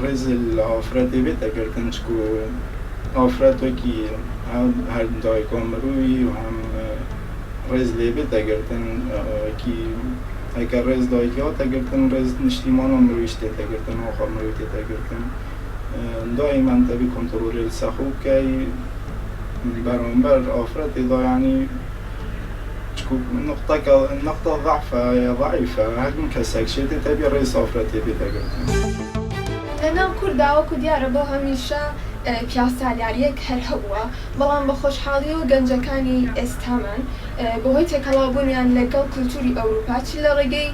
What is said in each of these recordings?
ڕێز لە ئافرەتێ بێتە گرتن چکو ئافرەتێکی هەر دایکۆمەرووی و هەم ڕێز لێ بێتە گرتن کی ئەگەر ڕێز دایکیەوە تەگرتن ڕێز نیشتیمانە مرویش تێتە گرتن ئاخا مروی تێتە گرتن دائما تبي كنترول السخو كي برامبر آفرت دا يعني نقطة ضعفة ضعيفة هكذا كسكشيت تبي رئيس آفرتي بتقول لنا كردا وكديار بو هميشة پیاسالیاریەک هەر هەبووە بەڵام بە خۆشحاڵی و گەنجەکانی ئێستامان بەهۆی تێکەڵاوبوونیان لەگەڵ کولتوری ئەوروپا چ لە ڕێگەی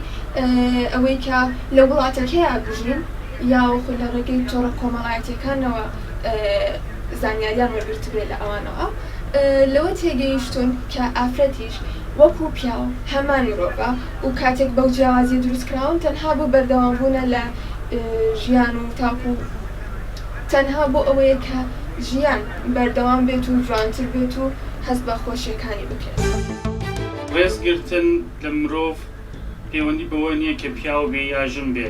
ئەوەی کە لە وڵاتەکەیە بژین یاوەخۆ لە ڕێگەی تۆڕە کۆمەڵایەتیەکانەوە زانیاریان وەرگرتبێت لە ئەوانەوە لەوە تێگەیشتون کە ئافرەتیش وەکو پیاو هەمان مرۆڤە و کاتێک بەو جیاوازی دروستکراون تەنها بۆ بەردەوامبوونە لە ژیان و تاکو تەنها بۆ ئەوەیە کە ژیان بەردەوام بێت و جوانتر بێت و هەست بە خۆشیەکانی بکرێت. ڕێزگرتن لە مرۆڤ پەیوەندی بەوە نییە کە پیاو بێ یا ژن بێ.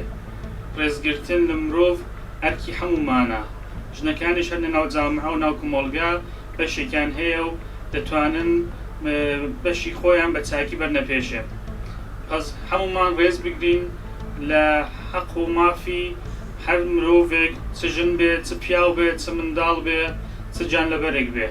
ڕێزگرتن لە مرۆڤ ئەرکی هەمومانە. ژنەکانیش هەر لە ناو جامعە و ناو کۆمەڵگا بەشێکیان هەیە و دەتوانن بەشی خۆیان بە چاکی بەرنەپێشێ. پس هەمومان ڕێز بگرین لە حەق و مافی هەر مرۆڤێک چ ژن بێ چ پیاو بێ چ منداڵ بێ چ گیانلەبەرێک بێ.